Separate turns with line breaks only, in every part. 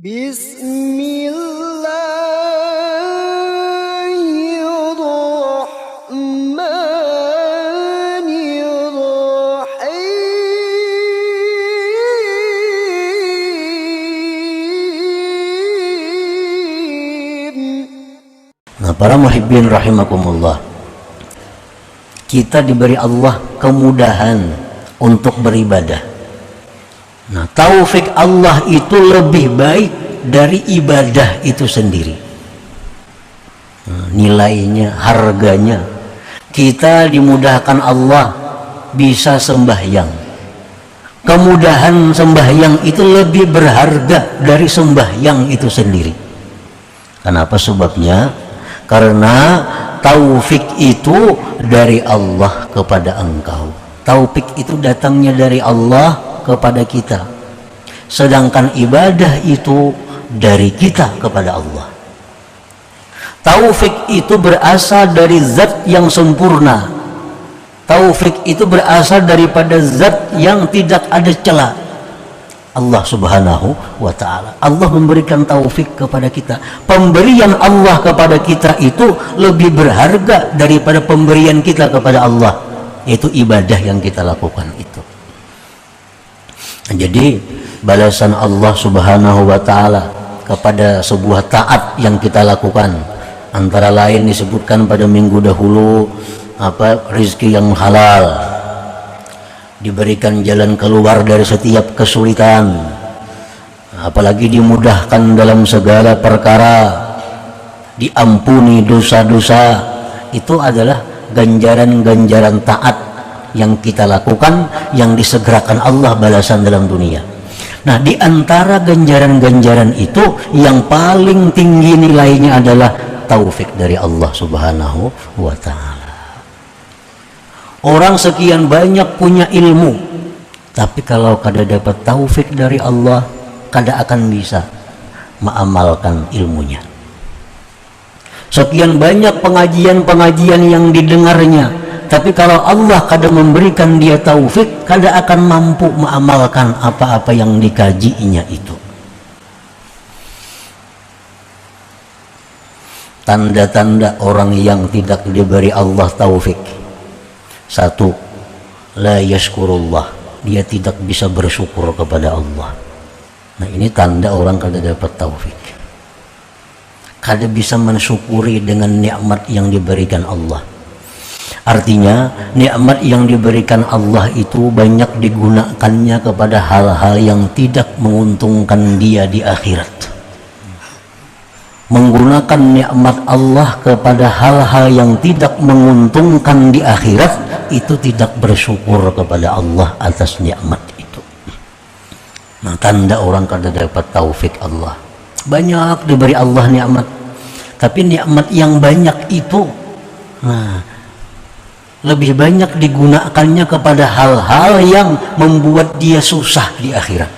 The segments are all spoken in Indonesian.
Bismillahirrahmanirrahim.
Nah, para muhibbin rahimakumullah, kita diberi Allah kemudahan untuk beribadah. Nah, taufik Allah itu lebih baik dari ibadah itu sendiri. Nah, nilainya, harganya, kita dimudahkan Allah bisa sembahyang. Kemudahan sembahyang itu lebih berharga dari sembahyang itu sendiri. Kenapa sebabnya? Karena taufik itu dari Allah kepada engkau. Taufik itu datangnya dari Allah kepada kita, sedangkan ibadah itu dari kita kepada Allah. Taufik itu berasal dari zat yang sempurna. Taufik itu berasal daripada zat yang tidak ada celah, Allah subhanahu wa ta'ala. Allah memberikan taufik kepada kita. Pemberian Allah kepada kita itu lebih berharga daripada pemberian kita kepada Allah, yaitu ibadah yang kita lakukan itu. Jadi balasan Allah subhanahu wa ta'ala kepada sebuah taat yang kita lakukan, antara lain disebutkan pada minggu dahulu rizki yang halal, diberikan jalan keluar dari setiap kesulitan, apalagi dimudahkan dalam segala perkara, diampuni dosa-dosa. Itu adalah ganjaran-ganjaran taat yang kita lakukan, yang disegerakan Allah balasan dalam dunia. Nah, di antara ganjaran-ganjaran itu yang paling tinggi nilainya adalah taufik dari Allah subhanahu wa ta'ala. Orang sekian banyak punya ilmu, tapi kalau kada dapat taufik dari Allah, kada akan bisa mengamalkan ilmunya. Sekian banyak pengajian-pengajian yang didengarnya, tapi kalau Allah kada memberikan dia taufik, kada akan mampu mengamalkan apa-apa yang dikajinya itu. Tanda-tanda orang yang tidak diberi Allah taufik: satu, la yashkurullah, dia tidak bisa bersyukur kepada Allah. Nah, ini tanda orang kada dapat taufik, kada bisa mensyukuri dengan nikmat yang diberikan Allah. Artinya nikmat yang diberikan Allah itu banyak digunakannya kepada hal-hal yang tidak menguntungkan dia di akhirat. Menggunakan nikmat Allah kepada hal-hal yang tidak menguntungkan di akhirat, itu tidak bersyukur kepada Allah atas nikmat itu. Nah, tanda orang kada dapat taufik Allah. Banyak diberi Allah nikmat, tapi nikmat yang banyak itu lebih banyak digunakannya kepada hal-hal yang membuat dia susah di akhirat.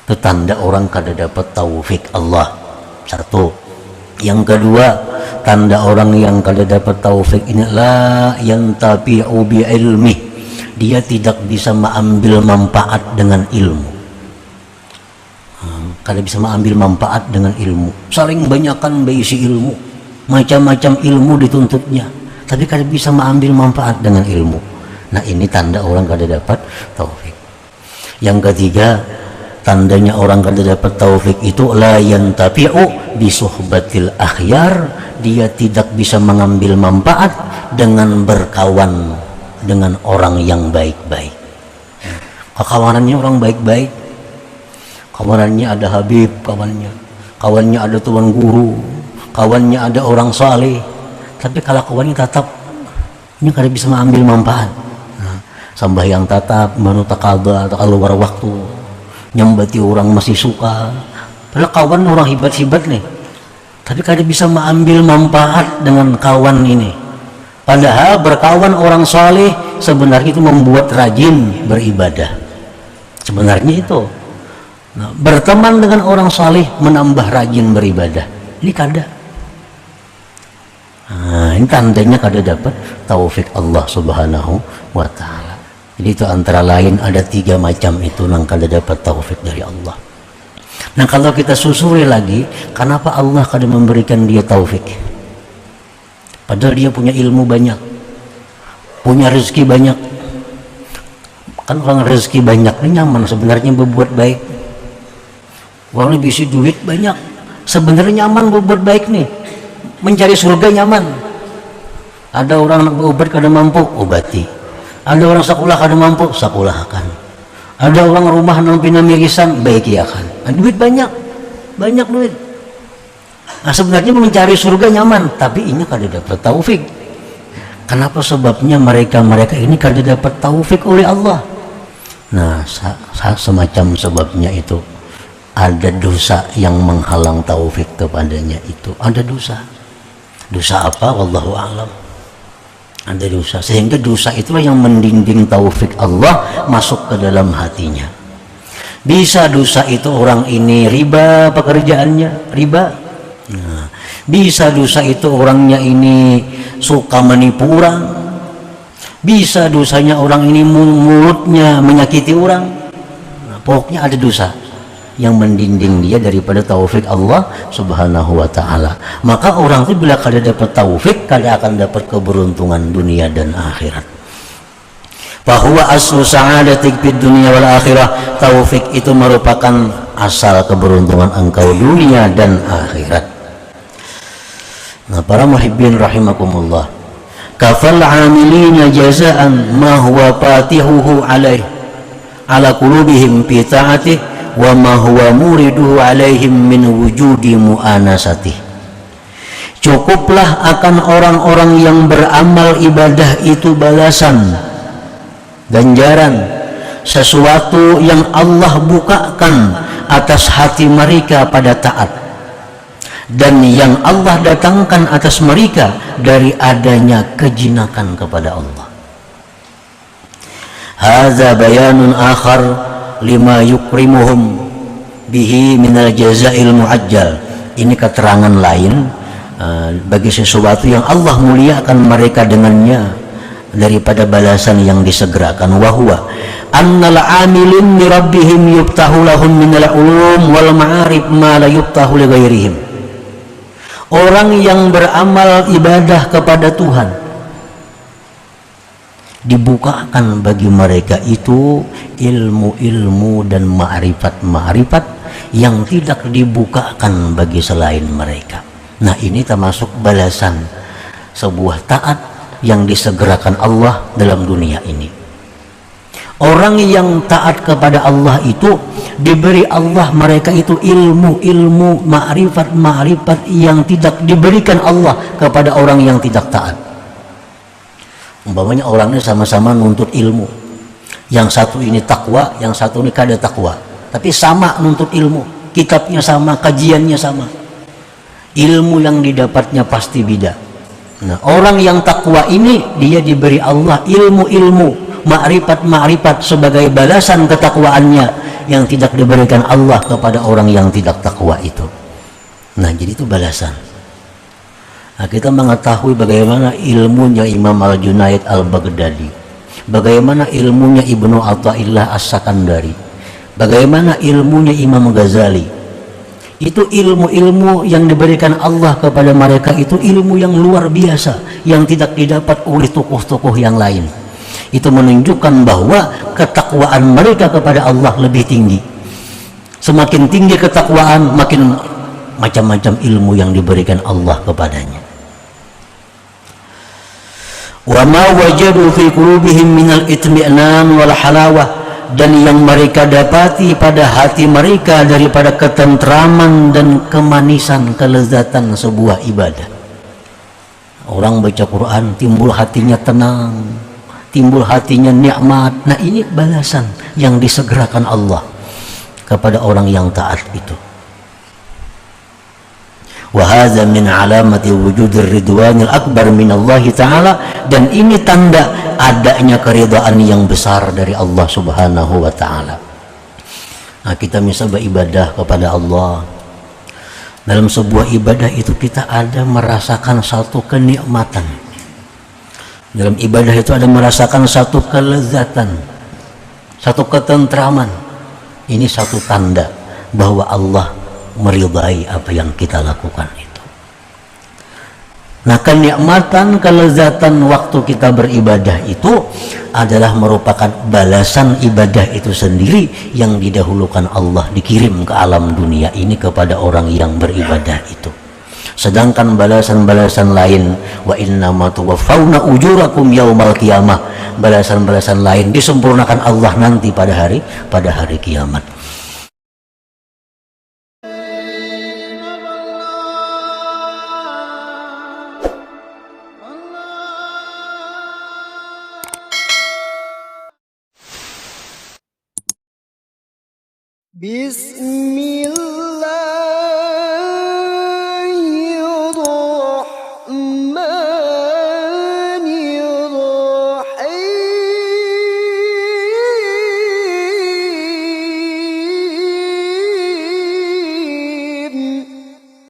Itu tanda orang kada dapat taufik Allah. Satu. Yang kedua, tanda orang yang kada dapat taufik ini, la yantafi'u bi ilmi, dia tidak bisa mengambil manfaat dengan ilmu. Kada bisa mengambil manfaat dengan ilmu. Saling banyakkan berisi ilmu, macam-macam ilmu dituntutnya, tapi kada bisa mengambil manfaat dengan ilmu. Nah, ini tanda orang kada dapat taufik. Yang ketiga, tandanya orang kada dapat taufik itu, la yantafi'u bi suhbatil akhyar, dia tidak bisa mengambil manfaat dengan berkawan dengan orang yang baik-baik. Kawanannya orang baik-baik, kawanannya ada Habib, kawannya ada tuan guru, kawannya ada orang saleh, tapi kalau kawannya tatap, ini kada bisa mengambil manfaat. Sambahyang tatap, manu takaba, keluar waktu, nyambati orang masih suka, padahal kawan orang hebat-hebat nih, tapi kada bisa mengambil manfaat dengan kawan ini. Padahal berkawan orang saleh sebenarnya itu membuat rajin beribadah. Sebenarnya itu. Nah, berteman dengan orang saleh menambah rajin beribadah. Ini kada. Nah, ini tandanya kada dapat taufik Allah subhanahu wa ta'ala. Jadi itu antara lain ada 3 macam itu yang kada dapat taufik dari Allah. Nah kalau kita susuri lagi, kenapa Allah kadang memberikan dia taufik? Padahal dia punya ilmu banyak, punya rezeki banyak. Kan orang rezeki banyak ini nyaman sebenarnya berbuat baik. Orang bisa duit banyak, sebenarnya nyaman berbuat baik nih, mencari surga nyaman. Ada orang nak berobat kada mampu, obati. Ada orang sekolah kada mampu, sekolahkan. Ada orang rumah nampi mirisan, baikiakan. Duit banyak duit. Nah sebenarnya mencari surga nyaman, tapi ini kada dapat taufik. Kenapa? Sebabnya mereka ini kada dapat taufik oleh Allah. Nah semacam sebabnya itu ada dosa yang menghalang taufik kepadanya. Itu ada dosa apa? Wallahu a'lam. Ada dosa, sehingga dosa itulah yang mendinding taufik Allah masuk ke dalam hatinya. Bisa dosa itu orang ini riba pekerjaannya, riba. Nah, bisa dosa itu orangnya ini suka menipu orang. Bisa dosanya orang ini mulutnya menyakiti orang. Nah, pokoknya ada dosa yang mendinding dia daripada taufik Allah subhanahu wa ta'ala. Maka orang itu bila kada dapat taufik, kada akan dapat keberuntungan dunia dan akhirat. Fahuwa aslu sa'adatik fid dunia wal akhirah. Taufik itu merupakan asal keberuntungan engkau dunia dan akhirat. Nah para muhibbin rahimakumullah, kafal amilina jazaan ma huwa fatihuhu alaih ala qulubihim fi ta'atih wa ma huwa muriduhu alaihim min wujudi mu'anasatih. Cukuplah akan orang-orang yang beramal ibadah itu balasan, ganjaran, sesuatu yang Allah bukakan atas hati mereka pada taat, dan yang Allah datangkan atas mereka dari adanya kejinakan kepada Allah. Hadza bayanun akhar lima yukrimuhum bihi minal jazail muajjal. Ini keterangan lain bagi sesuatu yang Allah muliakan mereka dengannya daripada balasan yang disegerakan. Wahwa annal amilin li rabbihim yuftahu lahum minal ulum wal ma'arif ma la yuftahu li ghairihim. Orang yang beramal ibadah kepada Tuhan, dibukakan bagi mereka itu ilmu-ilmu dan ma'rifat-ma'rifat yang tidak dibukakan bagi selain mereka. Nah ini termasuk balasan sebuah taat yang disegerakan Allah dalam dunia ini. Orang yang taat kepada Allah itu diberi Allah mereka itu ilmu-ilmu, ma'rifat-ma'rifat yang tidak diberikan Allah kepada orang yang tidak taat. Umpamanya orangnya sama-sama nuntut ilmu, yang satu ini takwa, yang satu ini kada takwa, tapi sama nuntut ilmu, kitabnya sama, kajiannya sama, ilmu yang didapatnya pasti beda. Nah orang yang takwa ini dia diberi Allah ilmu-ilmu, ma'rifat-ma'rifat sebagai balasan ketakwaannya yang tidak diberikan Allah kepada orang yang tidak takwa itu. Nah jadi itu balasan. Nah, kita mengetahui bagaimana ilmunya Imam Al-Junaid Al-Baghdadi, bagaimana ilmunya Ibnu Athaillah As-Sakandari, bagaimana ilmunya Imam Ghazali. Itu ilmu-ilmu yang diberikan Allah kepada mereka, itu ilmu yang luar biasa yang tidak didapat oleh tokoh-tokoh yang lain. Itu menunjukkan bahwa ketakwaan mereka kepada Allah lebih tinggi. Semakin tinggi ketakwaan, makin macam-macam ilmu yang diberikan Allah kepadanya. Wa ma wajadu fi qulubihim minal itmi'nan wal halawah, dan yang mereka dapati pada hati mereka daripada ketentraman dan kemanisan, kelezatan sebuah ibadah. Orang baca Quran timbul hatinya tenang, timbul hatinya nikmat. Nah ini balasan yang disegerakan Allah kepada orang yang taat itu. Wa hadza min alamati wujudir ridwanil akbar min Allah Ta'ala, dan ini tanda adanya keridhaan yang besar dari Allah Subhanahu wa Ta'ala. Nah, kita misal beribadah kepada Allah, dalam sebuah ibadah itu kita ada merasakan satu kenikmatan, dalam ibadah itu ada merasakan satu kelezatan, satu ketentraman. Ini satu tanda bahwa Allah meridai apa yang kita lakukan itu. Nah, kenikmatan, kelezatan waktu kita beribadah itu adalah merupakan balasan ibadah itu sendiri yang didahulukan Allah, dikirim ke alam dunia ini kepada orang yang beribadah itu. Sedangkan balasan-balasan lain, wa innama tuwaffawna ujurakum yaumal qiyamah, balasan-balasan lain disempurnakan Allah nanti pada hari kiamat.
Bismillah.